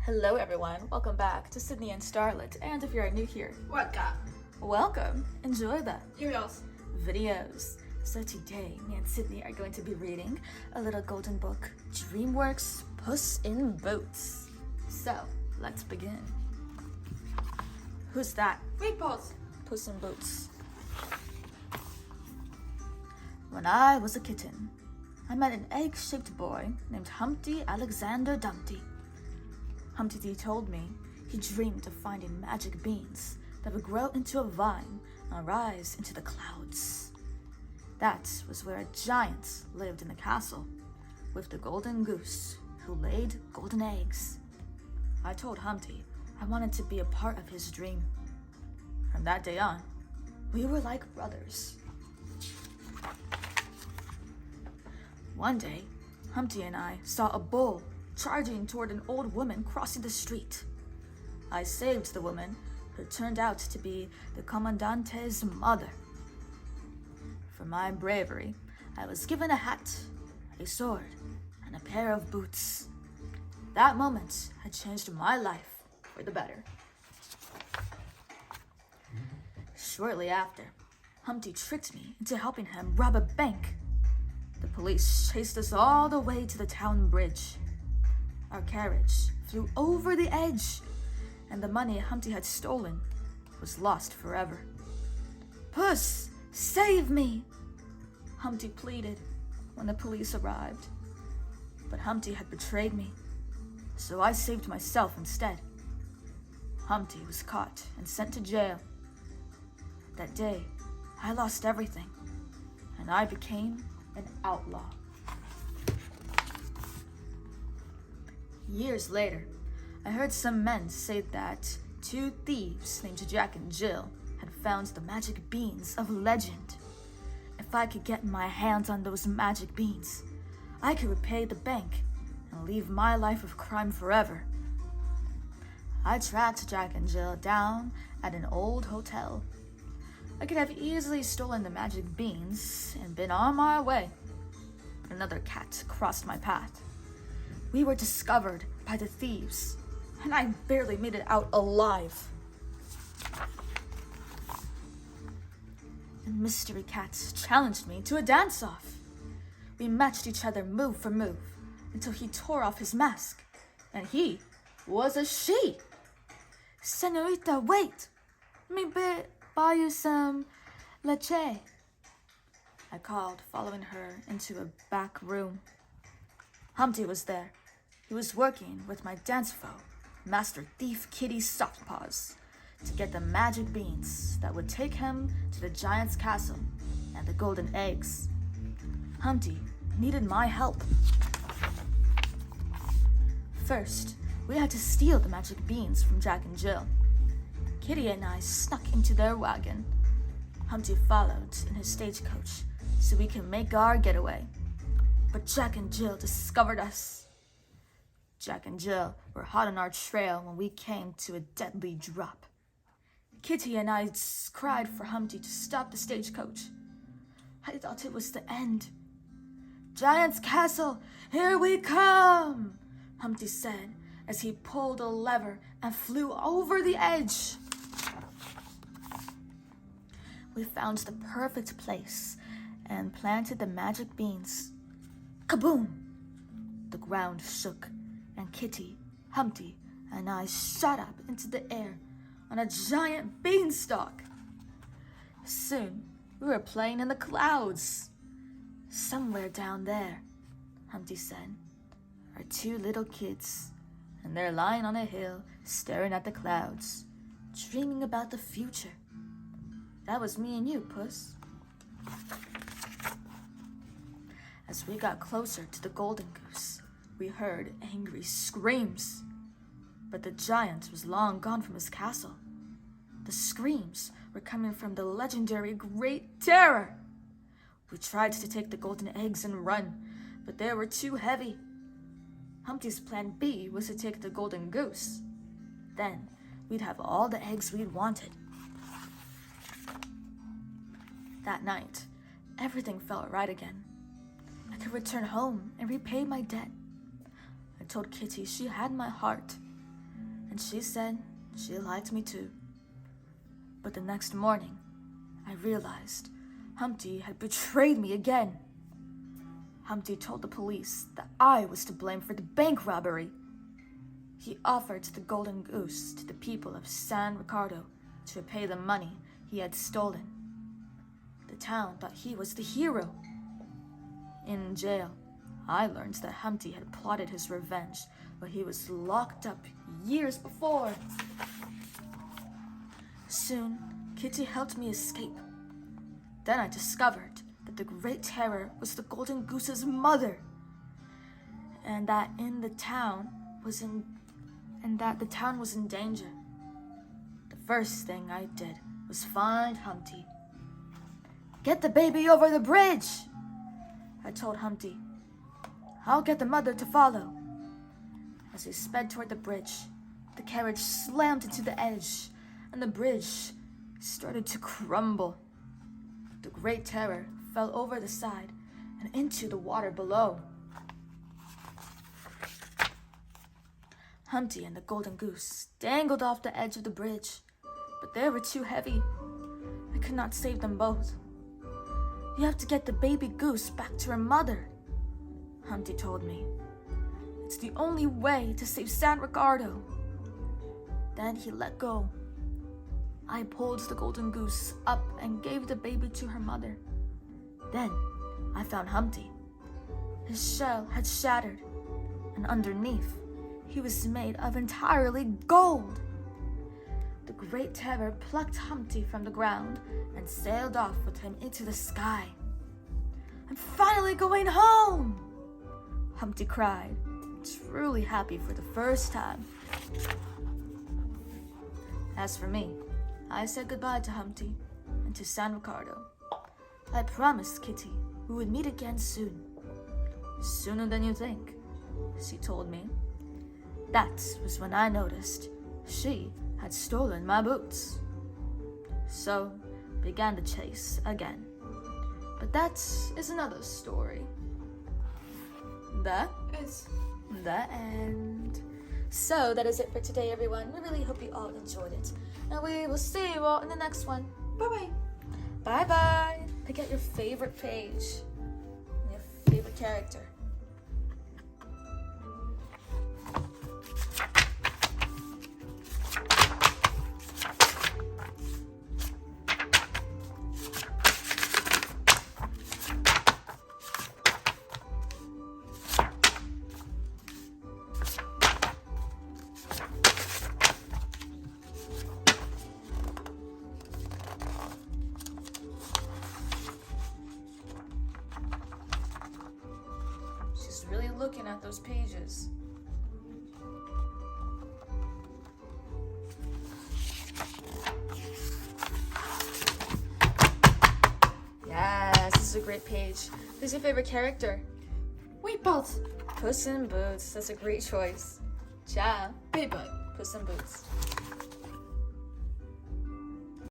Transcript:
Hello everyone, welcome back to Sydney and Starlet, and if you're new here, welcome, enjoy the videos. So today, me and Sydney are going to be reading a little golden book, Dreamworks, Puss in Boots. So, let's begin. Who's that? Wait, pause. Puss in Boots. When I was a kitten, I met an egg-shaped boy named Humpty Alexander Dumpty. Humpty told me he dreamed of finding magic beans that would grow into a vine and rise into the clouds. That was where a giant lived in the castle, with the golden goose who laid golden eggs. I told Humpty I wanted to be a part of his dream. From that day on, we were like brothers. One day, Humpty and I saw a bull charging toward an old woman crossing the street. I saved the woman, who turned out to be the Commandante's mother. For my bravery, I was given a hat, a sword, and a pair of boots. That moment had changed my life for the better. Shortly after, Humpty tricked me into helping him rob a bank. The police chased us all the way to the town bridge. Our carriage flew over the edge, and the money Humpty had stolen was lost forever. "Puss, save me!" Humpty pleaded when the police arrived. But Humpty had betrayed me, so I saved myself instead. Humpty was caught and sent to jail. That day, I lost everything, and I became an outlaw. Years later, I heard some men say that two thieves named Jack and Jill had found the magic beans of legend. If I could get my hands on those magic beans, I could repay the bank and leave my life of crime forever. I tracked Jack and Jill down at an old hotel. I could have easily stolen the magic beans and been on my way. But another cat crossed my path. We were discovered by the thieves, and I barely made it out alive. The mystery cat challenged me to a dance-off. We matched each other move for move until he tore off his mask, and he was a she. "Senorita, wait! Let me buy you some leche," I called, following her into a back room. Humpty was there. He was working with my dance foe, Master Thief Kitty Softpaws, to get the magic beans that would take him to the giant's castle and the golden eggs. Humpty needed my help. First, we had to steal the magic beans from Jack and Jill. Kitty and I snuck into their wagon. Humpty followed in his stagecoach so we could make our getaway. But Jack and Jill discovered us. Jack and Jill were hot on our trail when we came to a deadly drop. Kitty and I cried for Humpty to stop the stagecoach. I thought it was the end. "Giant's castle, here we come!" Humpty said as he pulled a lever and flew over the edge. We found the perfect place and planted the magic beans. Kaboom! The ground shook, and Kitty, Humpty, and I shot up into the air on a giant beanstalk. Soon, we were playing in the clouds. "Somewhere down there," Humpty said, "are two little kids, and they're lying on a hill staring at the clouds, dreaming about the future. That was me and you, Puss." As we got closer to the golden goose, we heard angry screams. But the giant was long gone from his castle. The screams were coming from the legendary Great Terror. We tried to take the golden eggs and run, but they were too heavy. Humpty's plan B was to take the golden goose. Then we'd have all the eggs we'd wanted. That night, everything felt right again. I could return home and repay my debt. I told Kitty she had my heart, and she said she liked me too. But the next morning, I realized Humpty had betrayed me again. Humpty told the police that I was to blame for the bank robbery. He offered the golden goose to the people of San Ricardo to repay the money he had stolen. The town thought he was the hero. In jail, I learned that Humpty had plotted his revenge while he was locked up years before. Soon, Kitty helped me escape. Then I discovered that the Great Terror was the golden goose's mother, and that the town was in danger. The first thing I did was find Humpty. "Get the baby over the bridge," I told Humpty. "I'll get the mother to follow." As we sped toward the bridge, the carriage slammed into the edge, and the bridge started to crumble. The Great Terror fell over the side and into the water below. Humpty and the golden goose dangled off the edge of the bridge, but they were too heavy. I could not save them both. "You have to get the baby goose back to her mother," Humpty told me. "It's the only way to save San Ricardo." Then he let go. I pulled the golden goose up and gave the baby to her mother. Then I found Humpty. His shell had shattered, and underneath, he was made of entirely gold. The Great Terror plucked Humpty from the ground and sailed off with him into the sky. "I'm finally going home!" Humpty cried, truly happy for the first time. As for me, I said goodbye to Humpty and to San Ricardo. I promised Kitty we would meet again soon. "Sooner than you think," she told me. That was when I noticed she had stolen my boots. So began the chase again. But that is another story. That is the end. So that is it for today, everyone. We really hope you all enjoyed it. And we will see you all in the next one. Bye-bye. Bye-bye. Pick out your favorite page and your favorite character. Really looking at those pages. Yes, this is a great page. Who's your favorite character? Wait, Boots. Puss in Boots. That's a great choice. Ciao. Bye-bye. Puss in Boots.